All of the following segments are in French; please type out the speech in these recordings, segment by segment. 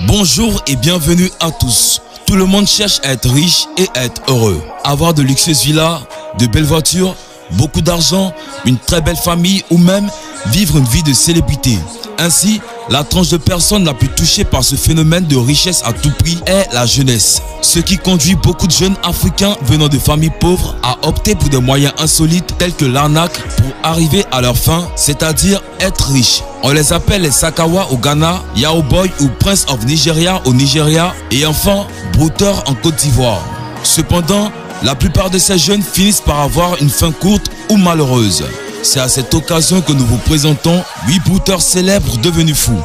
Bonjour et bienvenue à tous. Tout le monde cherche à être riche et à être heureux. Avoir de luxueuses villas, de belles voitures, beaucoup d'argent, une très belle famille ou même vivre une vie de célébrité. Ainsi, la tranche de personnes la plus touchée par ce phénomène de richesse à tout prix est la jeunesse. Ce qui conduit beaucoup de jeunes africains venant de familles pauvres à opter pour des moyens insolites tels que l'arnaque pour arriver à leur fin, c'est-à-dire être riches. On les appelle les Sakawa au Ghana, Yao Boy ou Prince of Nigeria au Nigeria et enfin brouteurs en Côte d'Ivoire. Cependant, la plupart de ces jeunes finissent par avoir une fin courte ou malheureuse. C'est à cette occasion que nous vous présentons 8 brouteurs célèbres devenus fous.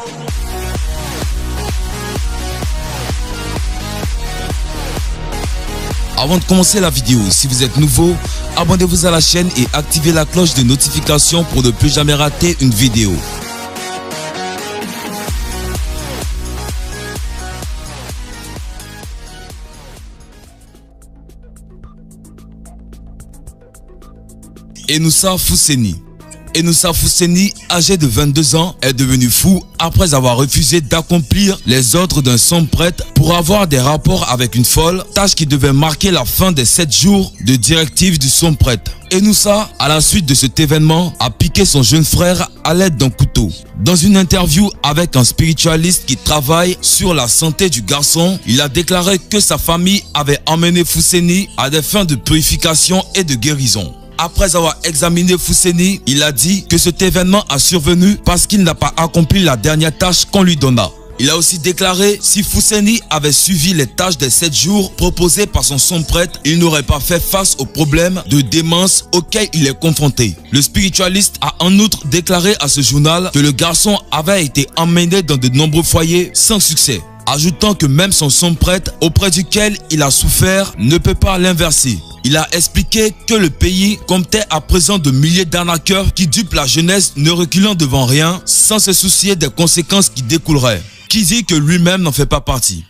Avant de commencer la vidéo, si vous êtes nouveau, abonnez-vous à la chaîne et activez la cloche de notification pour ne plus jamais rater une vidéo. Enoussa Fousseni. Enoussa Fousseni, âgé de 22 ans, est devenu fou après avoir refusé d'accomplir les ordres d'un sombre prêtre pour avoir des rapports avec une folle, tâche qui devait marquer la fin des 7 jours de directive du sombre prêtre. Enoussa, à la suite de cet événement, a piqué son jeune frère à l'aide d'un couteau. Dans une interview avec un spiritualiste qui travaille sur la santé du garçon, il a déclaré que sa famille avait emmené Fousseni à des fins de purification et de guérison. Après avoir examiné Fousseni, il a dit que cet événement a survenu parce qu'il n'a pas accompli la dernière tâche qu'on lui donna. Il a aussi déclaré si Fousseni avait suivi les tâches des 7 jours proposées par son sombre prêtre, il n'aurait pas fait face aux problèmes de démence auxquels il est confronté. Le spiritualiste a en outre déclaré à ce journal que le garçon avait été emmené dans de nombreux foyers sans succès, ajoutant que même son sombre prêtre auprès duquel il a souffert ne peut pas l'inverser. Il a expliqué que le pays comptait à présent de milliers d'arnaqueurs qui dupent la jeunesse ne reculant devant rien sans se soucier des conséquences qui découleraient. Qui dit que lui-même n'en fait pas partie.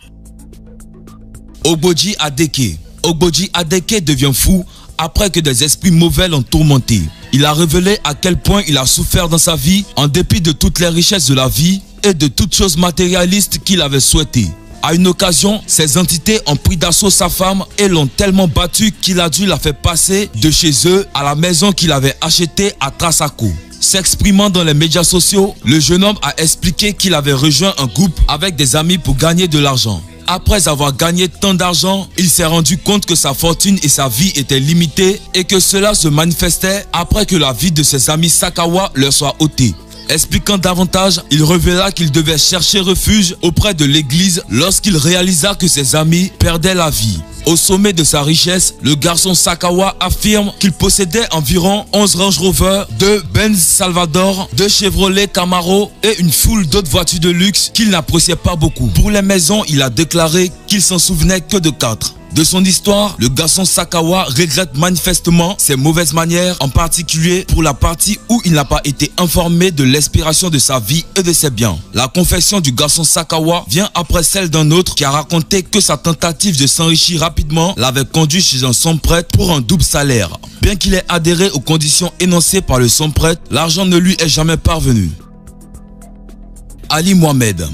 Ogboji Adeke. Ogboji Adeke devient fou après que des esprits mauvais l'ont tourmenté. Il a révélé à quel point il a souffert dans sa vie en dépit de toutes les richesses de la vie et de toutes choses matérialistes qu'il avait souhaitées. À une occasion, ces entités ont pris d'assaut sa femme et l'ont tellement battu qu'il a dû la faire passer de chez eux à la maison qu'il avait achetée à Trasako. S'exprimant dans les médias sociaux, le jeune homme a expliqué qu'il avait rejoint un groupe avec des amis pour gagner de l'argent. Après avoir gagné tant d'argent, il s'est rendu compte que sa fortune et sa vie étaient limitées et que cela se manifestait après que la vie de ses amis Sakawa leur soit ôtée. Expliquant davantage, il révéla qu'il devait chercher refuge auprès de l'église lorsqu'il réalisa que ses amis perdaient la vie. Au sommet de sa richesse, le garçon Sakawa affirme qu'il possédait environ 11 Range Rover, 2 Benz Salvador, 2 Chevrolet Camaro et une foule d'autres voitures de luxe qu'il n'appréciait pas beaucoup. Pour les maisons, il a déclaré qu'il s'en souvenait que de 4. De son histoire, le garçon Sakawa regrette manifestement ses mauvaises manières, en particulier pour la partie où il n'a pas été informé de l'expiration de sa vie et de ses biens. La confession du garçon Sakawa vient après celle d'un autre qui a raconté que sa tentative de s'enrichir rapidement l'avait conduit chez un sombre prêtre pour un double salaire. Bien qu'il ait adhéré aux conditions énoncées par le sombre prêtre, l'argent ne lui est jamais parvenu. Ali Mohamed.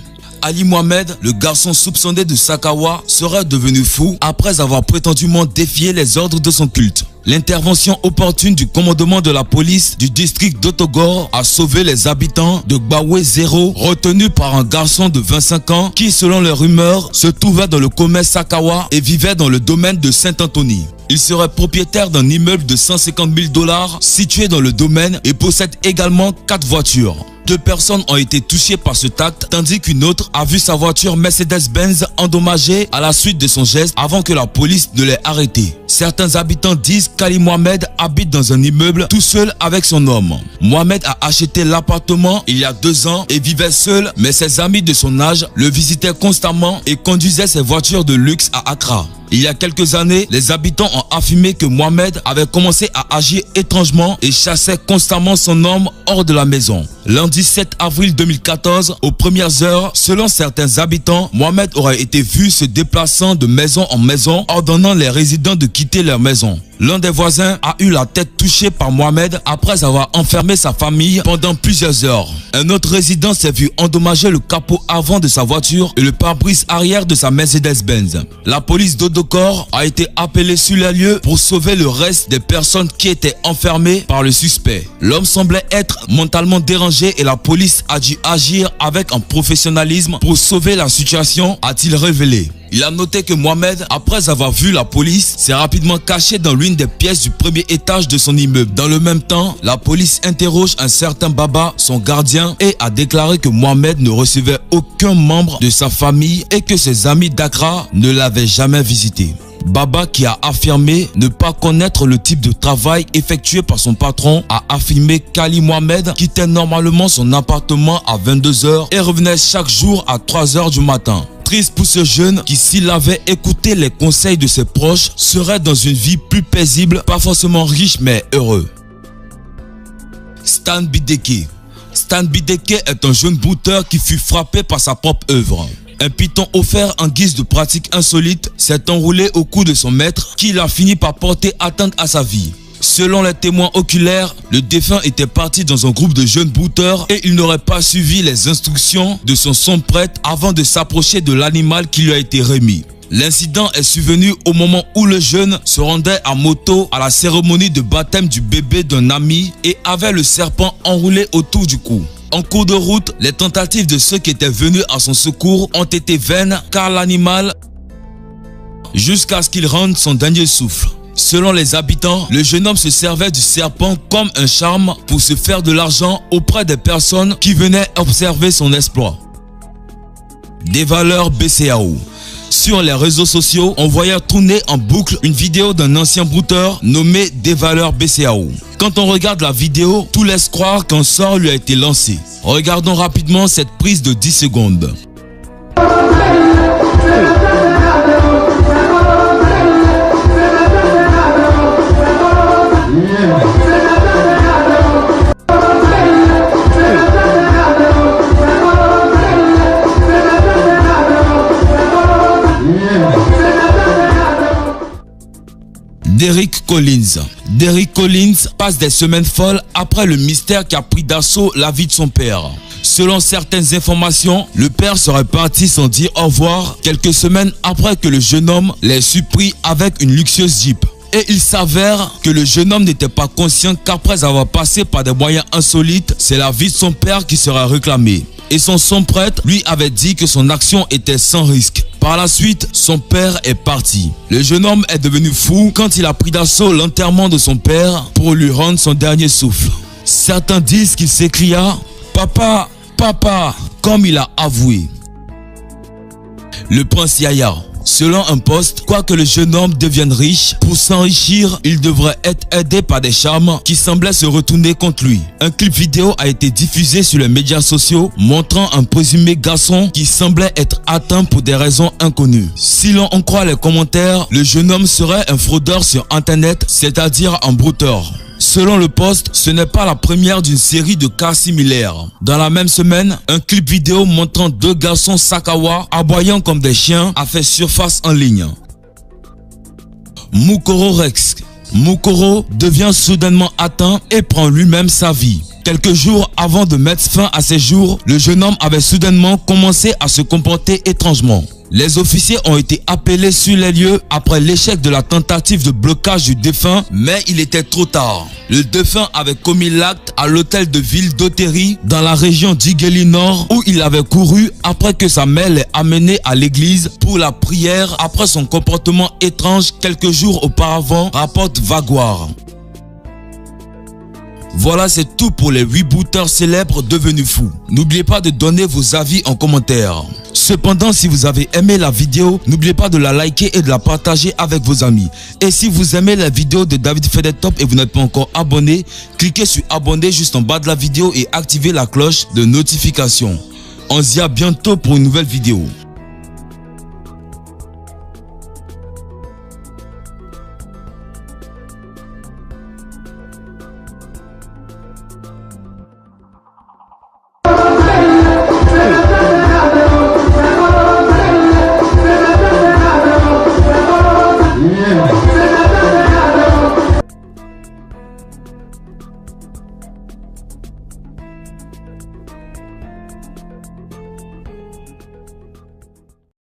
Ali Mohamed, le garçon soupçonné de Sakawa, serait devenu fou après avoir prétendument défié les ordres de son culte. L'intervention opportune du commandement de la police du district d'Otogor a sauvé les habitants de Gbawe 0, retenus par un garçon de 25 ans qui, selon les rumeurs, se trouvait dans le commerce Sakawa et vivait dans le domaine de Saint-Anthony. Il serait propriétaire d'un immeuble de 150 000 $ situé dans le domaine et possède également 4 voitures. 2 personnes ont été touchées par ce acte, tandis qu'une autre a vu sa voiture Mercedes-Benz endommagée à la suite de son geste avant que la police ne l'ait arrêté. Certains habitants disent qu'Ali Mohamed habite dans un immeuble tout seul avec son homme. Mohamed a acheté l'appartement il y a 2 ans et vivait seul, mais ses amis de son âge le visitaient constamment et conduisaient ses voitures de luxe à Accra. Il y a quelques années, les habitants ont affirmé que Mohamed avait commencé à agir étrangement et chassait constamment son homme hors de la maison. Lundi 7 avril 2014, aux premières heures, selon certains habitants, Mohamed aurait été vu se déplaçant de maison en maison, ordonnant les résidents de quitter leur maison. L'un des voisins a eu la tête touchée par Mohamed après avoir enfermé sa famille pendant plusieurs heures. Un autre résident s'est vu endommager le capot avant de sa voiture et le pare-brise arrière de sa Mercedes-Benz. La police d'Odokor a été appelée sur les lieux pour sauver le reste des personnes qui étaient enfermées par le suspect. L'homme semblait être mentalement dérangé et la police a dû agir avec un professionnalisme pour sauver la situation, a-t-il révélé. Il a noté que Mohamed, après avoir vu la police, s'est rapidement caché dans l'une des pièces du premier étage de son immeuble. Dans le même temps, la police interroge un certain Baba, son gardien, et a déclaré que Mohamed ne recevait aucun membre de sa famille et que ses amis d'Accra ne l'avaient jamais visité. Baba, qui a affirmé ne pas connaître le type de travail effectué par son patron, a affirmé qu'Ali Mohamed quittait normalement son appartement à 22 h et revenait chaque jour à 3 h du matin. Triste pour ce jeune qui, s'il avait écouté les conseils de ses proches, serait dans une vie plus paisible, pas forcément riche mais heureux. Stan Bideke. Stan Bideke est un jeune brouteur qui fut frappé par sa propre œuvre. Un python offert en guise de pratique insolite s'est enroulé au cou de son maître qui a fini par porter atteinte à sa vie. Selon les témoins oculaires, le défunt était parti dans un groupe de jeunes brouteurs et il n'aurait pas suivi les instructions de son prêtre avant de s'approcher de l'animal qui lui a été remis. L'incident est survenu au moment où le jeune se rendait à moto à la cérémonie de baptême du bébé d'un ami et avait le serpent enroulé autour du cou. En cours de route, les tentatives de ceux qui étaient venus à son secours ont été vaines car l'animal, jusqu'à ce qu'il rende son dernier souffle. Selon les habitants, le jeune homme se servait du serpent comme un charme pour se faire de l'argent auprès des personnes qui venaient observer son exploit. Des valeurs BCAO. Sur les réseaux sociaux, on voyait tourner en boucle une vidéo d'un ancien brouteur nommé Des valeurs BCAO. Quand on regarde la vidéo, tout laisse croire qu'un sort lui a été lancé. Regardons rapidement cette prise de 10 secondes. Derrick Collins. Derrick Collins passe des semaines folles après le mystère qui a pris d'assaut la vie de son père. Selon certaines informations, le père serait parti sans dire au revoir quelques semaines après que le jeune homme l'ait surpris avec une luxueuse Jeep. Et il s'avère que le jeune homme n'était pas conscient qu'après avoir passé par des moyens insolites, c'est la vie de son père qui sera réclamée. Et son prêtre lui avait dit que son action était sans risque. Par la suite, son père est parti. Le jeune homme est devenu fou quand il a pris d'assaut l'enterrement de son père pour lui rendre son dernier souffle. Certains disent qu'il s'écria « Papa, papa », comme il a avoué. Le prince Yaya. Selon un post, quoique le jeune homme devienne riche, pour s'enrichir, il devrait être aidé par des charmes qui semblaient se retourner contre lui. Un clip vidéo a été diffusé sur les médias sociaux montrant un présumé garçon qui semblait être atteint pour des raisons inconnues. Si l'on en croit les commentaires, le jeune homme serait un fraudeur sur internet, c'est-à-dire un brouteur. Selon le post, ce n'est pas la première d'une série de cas similaires. Dans la même semaine, un clip vidéo montrant deux garçons Sakawa aboyant comme des chiens a fait surface en ligne. Mukoro Rex. Mukoro devient soudainement atteint et prend lui-même sa vie. Quelques jours avant de mettre fin à ses jours, le jeune homme avait soudainement commencé à se comporter étrangement. Les officiers ont été appelés sur les lieux après l'échec de la tentative de blocage du défunt, mais il était trop tard. Le défunt avait commis l'acte à l'hôtel de ville d'Oteri dans la région d'Igeli Nord où il avait couru après que sa mère l'ait amené à l'église pour la prière après son comportement étrange quelques jours auparavant, rapporte Vaguar. Voilà, c'est tout pour les 8 brouteurs célèbres devenus fous. N'oubliez pas de donner vos avis en commentaire. Cependant, si vous avez aimé la vidéo, n'oubliez pas de la liker et de la partager avec vos amis. Et si vous aimez la vidéo de David fait des tops et vous n'êtes pas encore abonné, cliquez sur abonner juste en bas de la vidéo et activez la cloche de notification. On se dit à bientôt pour une nouvelle vidéo.